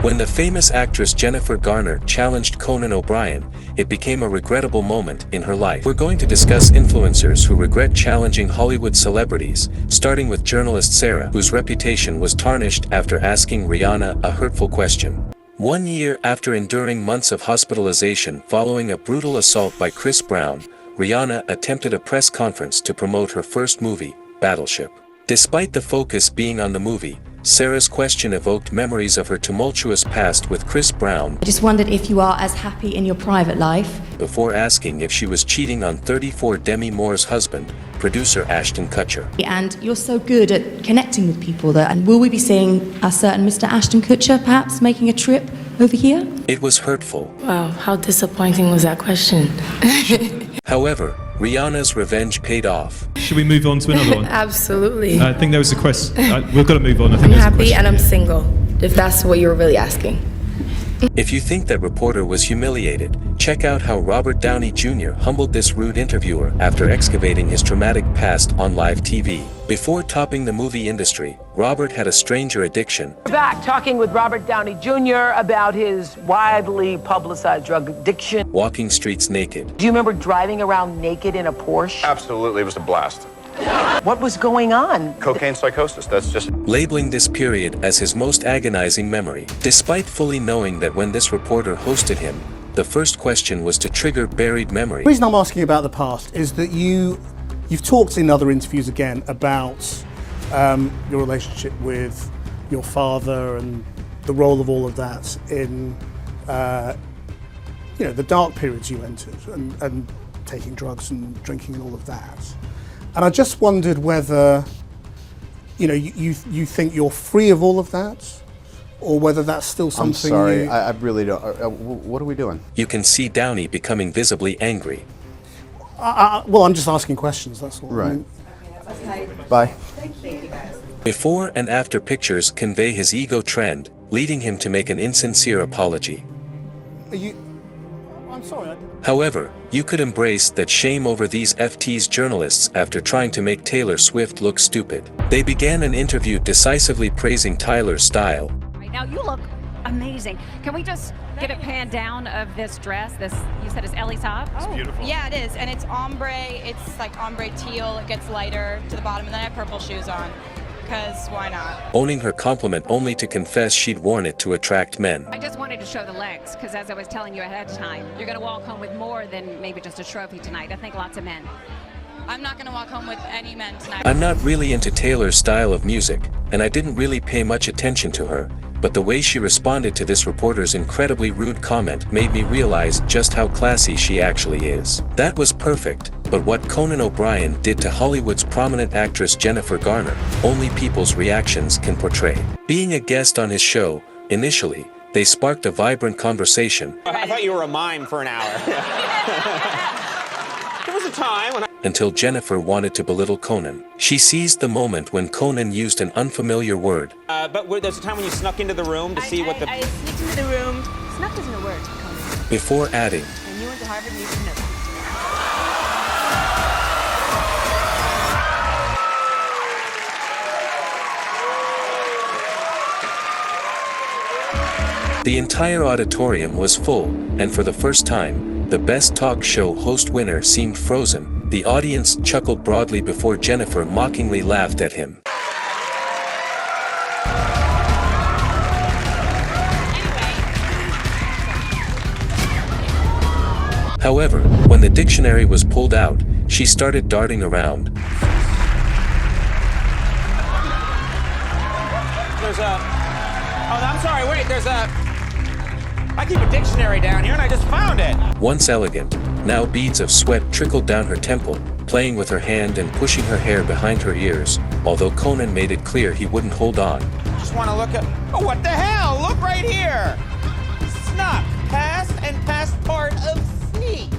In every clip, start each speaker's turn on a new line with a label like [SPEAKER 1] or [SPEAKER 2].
[SPEAKER 1] When the famous actress Jennifer Garner challenged Conan O'Brein, it became a regrettable moment in her life. We're going to discuss influencers who regret challenging Hollywood celebrities, starting with journalist Sarah, whose reputation was tarnished after asking Rihanna a hurtful question. 1 year after enduring months of hospitalization following a brutal assault by Chris Brown, Rihanna attempted a press conference to promote her first movie, Battleship. Despite the focus being on the movie, Sarah's question evoked memories of her tumultuous past with Chris Brown.
[SPEAKER 2] I just wondered if you are as happy in your private life.
[SPEAKER 1] Before asking if she was cheating on 34 Demi Moore's husband, producer Ashton Kutcher.
[SPEAKER 2] And you're so good at connecting with people there. And will we be seeing a certain Mr. Ashton Kutcher perhaps making a trip over here?
[SPEAKER 1] It was hurtful.
[SPEAKER 3] Wow, how disappointing was that question?
[SPEAKER 1] However, Rihanna's revenge paid off.
[SPEAKER 4] Should we move on to another one?
[SPEAKER 3] Absolutely.
[SPEAKER 4] I think there was a question. We've got to move on. I think
[SPEAKER 3] I'm
[SPEAKER 4] there's a
[SPEAKER 3] happy
[SPEAKER 4] question.
[SPEAKER 3] and I'm single, if that's what you were really asking.
[SPEAKER 1] If you think that reporter was humiliated, check out how Robert Downey Jr. humbled this rude interviewer after excavating his traumatic past on live TV. Before topping the movie industry, Robert had a stranger addiction.
[SPEAKER 5] We're back talking with Robert Downey Jr. about his widely publicized drug addiction.
[SPEAKER 1] Walking streets naked.
[SPEAKER 5] Do you remember driving around naked in a Porsche?
[SPEAKER 6] Absolutely, it was a blast.
[SPEAKER 5] What was going on?
[SPEAKER 6] Cocaine psychosis, that's just...
[SPEAKER 1] Labeling this period as his most agonizing memory, despite fully knowing that when this reporter hosted him, the first question was to trigger buried memory.
[SPEAKER 7] The reason I'm asking about the past is that you've talked in other interviews again about your relationship with your father and the role of all of that in the dark periods you entered and taking drugs and drinking and all of that. And I just wondered whether you think you're free of all of that, or whether that's still something.
[SPEAKER 8] I'm sorry, I really don't. What are we doing?
[SPEAKER 1] You can see Downey becoming visibly angry.
[SPEAKER 7] Well, I'm just asking questions, that's all.
[SPEAKER 8] Right.
[SPEAKER 7] I mean,
[SPEAKER 8] Bye.
[SPEAKER 1] Before and after pictures convey his ego trend, leading him to make an insincere apology.
[SPEAKER 7] I'm sorry.
[SPEAKER 1] However, you could embrace that shame over these FT's journalists after trying to make Taylor Swift look stupid. They began an interview decisively praising Tyler's style.
[SPEAKER 9] Right now you look amazing. Can we just get a pan down of this dress? This, you said, is Ellie top?
[SPEAKER 10] It's beautiful. Yeah, it is, and it's ombre. It's like ombre teal. It gets lighter to the bottom, and then I have purple shoes on. Because why not?
[SPEAKER 1] Owning her compliment only to confess she'd worn it to attract men.
[SPEAKER 9] I just wanted to show the legs, because as I was telling you ahead of time, you're going to walk home with more than maybe just a trophy tonight. I think lots of men.
[SPEAKER 10] I'm not going to walk home with any men tonight.
[SPEAKER 1] I'm not really into Taylor's style of music, and I didn't really pay much attention to her, but the way she responded to this reporter's incredibly rude comment made me realize just how classy she actually is. That was perfect, but what Conan O'Brein did to Hollywood's prominent actress Jennifer Garner, only people's reactions can portray. Being a guest on his show, initially, they sparked a vibrant conversation.
[SPEAKER 11] I thought you were a mime for an hour. There was a time when
[SPEAKER 1] until Jennifer wanted to belittle Conan. She seized the moment when Conan used an unfamiliar word.
[SPEAKER 11] But there's a time when you snuck into the room to see what the...
[SPEAKER 10] I sneaked into the room. Snuck isn't a word, Conan.
[SPEAKER 1] Before adding,
[SPEAKER 10] And you went to Harvard, you should know that.
[SPEAKER 1] the entire auditorium was full, and for the first time, the Best Talk Show Host winner seemed frozen. The audience chuckled broadly before Jennifer mockingly laughed at him. However, when the dictionary was pulled out, she started darting around.
[SPEAKER 11] There's a... Oh, I'm sorry, wait, there's a... I keep a dictionary down here and I just found it!
[SPEAKER 1] Once elegant, now beads of sweat trickled down her temple, playing with her hand and pushing her hair behind her ears, although Conan made it clear he wouldn't hold on.
[SPEAKER 11] Just want to look at... Oh, what the hell? Look right here! Snuck. Past and past part of sneak.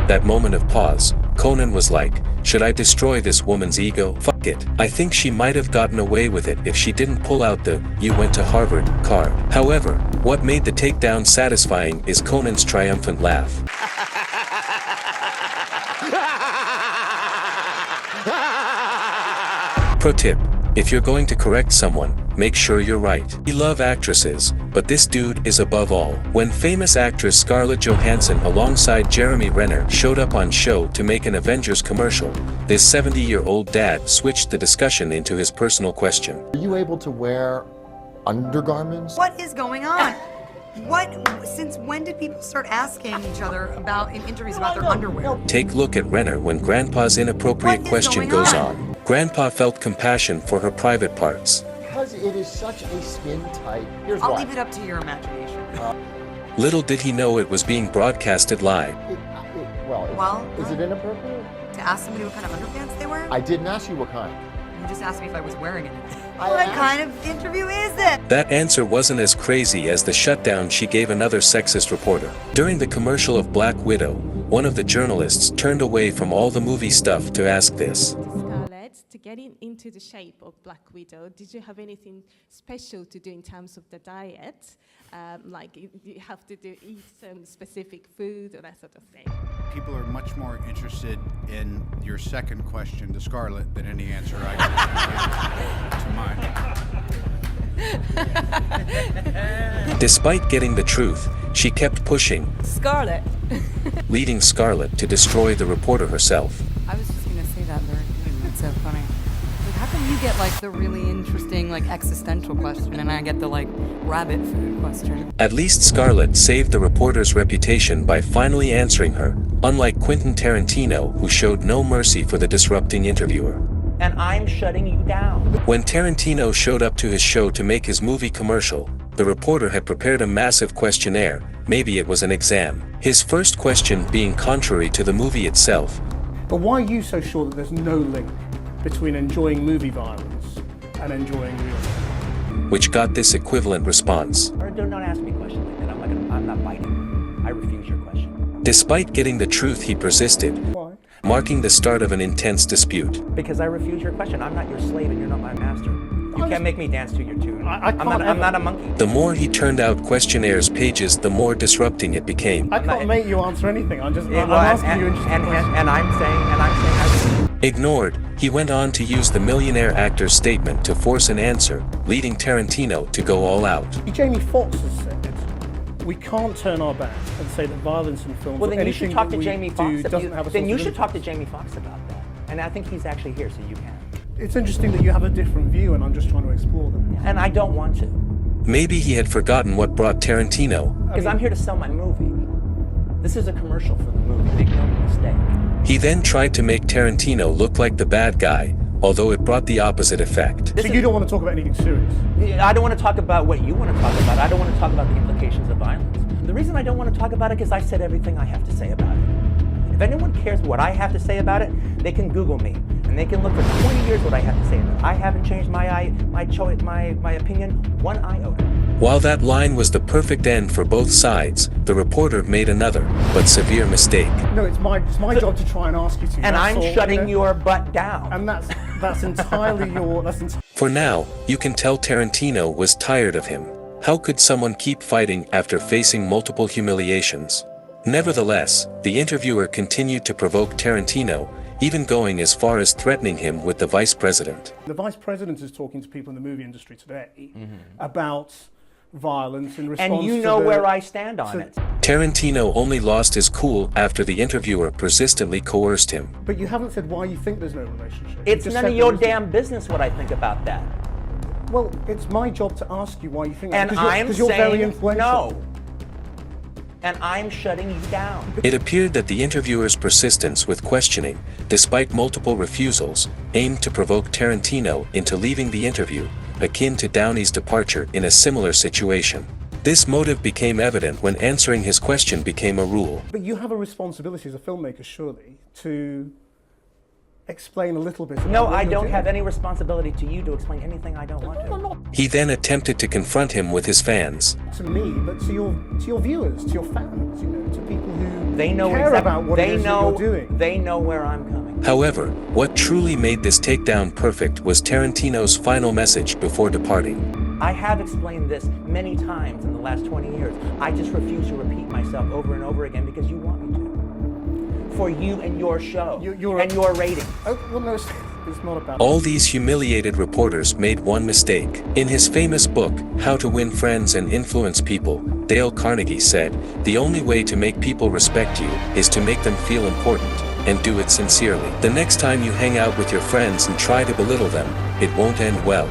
[SPEAKER 1] That moment of pause, Conan was like, should I destroy this woman's ego? Fuck it. I think she might have gotten away with it if she didn't pull out the "you went to Harvard" card. However, what made the takedown satisfying is Conan's triumphant laugh. Pro tip: if you're going to correct someone, make sure you're right. We love actresses, but this dude is above all. When famous actress Scarlett Johansson alongside Jeremy Renner showed up on show to make an Avengers commercial, this 70-year-old dad switched the discussion into his personal question.
[SPEAKER 12] Are you able to wear undergarments?
[SPEAKER 13] What is going on? Since when did people start asking each other in interviews about their underwear?
[SPEAKER 1] Take a look at Renner when Grandpa's inappropriate question goes on. Grandpa felt compassion for her private parts.
[SPEAKER 12] Because it is such a skin tight. Here's
[SPEAKER 13] I'll
[SPEAKER 12] why.
[SPEAKER 13] leave it up to your imagination.
[SPEAKER 1] Little did he know it was being broadcasted live.
[SPEAKER 12] Is it inappropriate?
[SPEAKER 13] To ask somebody what kind of underpants they wear?
[SPEAKER 12] I didn't ask you what kind.
[SPEAKER 13] You just asked me if I was wearing anything. What kind of interview is this?
[SPEAKER 1] That answer wasn't as crazy as the shutdown she gave another sexist reporter. During the commercial of Black Widow, one of the journalists turned away from all the movie stuff to ask this.
[SPEAKER 14] Scarlett, to get into the shape of Black Widow, did you have anything special to do in terms of the diet? Like you have to eat some specific food or that sort of thing?
[SPEAKER 15] People are much more interested in your second question to Scarlett than any answer I can give to mine.
[SPEAKER 1] Despite getting the truth, she kept pushing,
[SPEAKER 16] Scarlett.
[SPEAKER 1] leading Scarlett to destroy the reporter herself.
[SPEAKER 16] I was just going to say that, Larry. That's so funny. Like, how come you get like the really interesting like existential question and I get the like rabbit food question?
[SPEAKER 1] At least Scarlett saved the reporter's reputation by finally answering her, unlike Quentin Tarantino, who showed no mercy for the disrupting interviewer.
[SPEAKER 11] And I'm shutting you down.
[SPEAKER 1] When Tarantino showed up to his show to make his movie commercial, the reporter had prepared a massive questionnaire, maybe it was an exam. His first question being contrary to the movie itself.
[SPEAKER 7] But why are you so sure that there's no link between enjoying movie violence and enjoying real life?
[SPEAKER 1] Which got this equivalent response.
[SPEAKER 11] Don't ask me questions like that. I'm not biting. I refuse your question.
[SPEAKER 1] Despite getting the truth, he persisted.
[SPEAKER 7] Why?
[SPEAKER 1] Marking the start of an intense dispute.
[SPEAKER 11] Because I refuse your question. I'm not your slave and you're not my master. You can't make me dance to your tune. I'm not a monkey.
[SPEAKER 1] The more he turned out questionnaires pages, the more disrupting it became.
[SPEAKER 7] I can't make you answer anything. I'm asking you interesting questions.
[SPEAKER 11] And I'm saying
[SPEAKER 1] Ignored, he went on to use the millionaire actor's statement to force an answer, leading Tarantino to go all out.
[SPEAKER 7] Jamie Foxx has said, we can't turn our back and say that violence in films
[SPEAKER 11] well,
[SPEAKER 7] or
[SPEAKER 11] then you should
[SPEAKER 7] anything
[SPEAKER 11] talk
[SPEAKER 7] that
[SPEAKER 11] to
[SPEAKER 7] we
[SPEAKER 11] Jamie
[SPEAKER 7] do
[SPEAKER 11] Foxx.
[SPEAKER 7] doesn't have a
[SPEAKER 11] Then you
[SPEAKER 7] source of
[SPEAKER 11] should talk to
[SPEAKER 7] impact.
[SPEAKER 11] Jamie Foxx about that. And I think he's actually here, so you can.
[SPEAKER 7] It's interesting that you have a different view, and I'm just trying to explore them.
[SPEAKER 11] And I don't want to.
[SPEAKER 1] Maybe he had forgotten what brought Tarantino.
[SPEAKER 11] Because I'm here to sell my movie. This is a commercial for the movie, make no mistake.
[SPEAKER 1] He then tried to make Tarantino look like the bad guy, although it brought the opposite effect.
[SPEAKER 7] So you don't want to talk about anything serious?
[SPEAKER 11] I don't want to talk about what you want to talk about. I don't want to talk about the implications of violence. The reason I don't want to talk about it is because I said everything I have to say about it. If anyone cares what I have to say about it, they can Google me, and they can look for 20 years what I have to say about it. I haven't changed my opinion one iota.
[SPEAKER 1] While that line was the perfect end for both sides, the reporter made another, but severe mistake.
[SPEAKER 7] No, it's my job to try and ask you to.
[SPEAKER 11] And I'm shutting your butt down.
[SPEAKER 7] And that's entirely your...
[SPEAKER 1] For now, you can tell Tarantino was tired of him. How could someone keep fighting after facing multiple humiliations? Nevertheless, the interviewer continued to provoke Tarantino, even going as far as threatening him with the vice president.
[SPEAKER 7] The vice president is talking to people in the movie industry today about violence in response to...
[SPEAKER 11] And you know where I stand on it.
[SPEAKER 1] Tarantino only lost his cool after the interviewer persistently coerced him.
[SPEAKER 7] But you haven't said why you think there's no relationship.
[SPEAKER 11] It's none of your damn business what I think about that.
[SPEAKER 7] Well, it's my job to ask you why you think that.
[SPEAKER 11] And I'm
[SPEAKER 7] you're very
[SPEAKER 11] saying
[SPEAKER 7] influential.
[SPEAKER 11] no. And I'm shutting you down.
[SPEAKER 1] It appeared that the interviewer's persistence with questioning, despite multiple refusals, aimed to provoke Tarantino into leaving the interview, akin to Downey's departure in a similar situation. This motive became evident when answering his question became a rule.
[SPEAKER 7] But you have a responsibility as a filmmaker, surely, to explain a little bit about
[SPEAKER 11] No,
[SPEAKER 7] what
[SPEAKER 11] I
[SPEAKER 7] you're
[SPEAKER 11] don't
[SPEAKER 7] doing.
[SPEAKER 11] have any responsibility to you to explain anything I don't want to.
[SPEAKER 1] He then attempted to confront him with his fans.
[SPEAKER 7] To me, but to your viewers, to your fans, to people who
[SPEAKER 11] They know
[SPEAKER 7] care about what it is that you're doing.
[SPEAKER 11] They know where I'm coming.
[SPEAKER 1] However, what truly made this takedown perfect was Tarantino's final message before departing.
[SPEAKER 11] I have explained this many times in the last 20 years. I just refuse to repeat myself over and over again because you want me to. For you and your show and your rating.
[SPEAKER 7] Oh, well, no,
[SPEAKER 17] It's not about.
[SPEAKER 1] All these humiliated reporters made one mistake. In his famous book, How to Win Friends and Influence People, Dale Carnegie said, "The only way to make people respect you is to make them feel important, and do it sincerely. The next time you hang out with your friends and try to belittle them, it won't end well."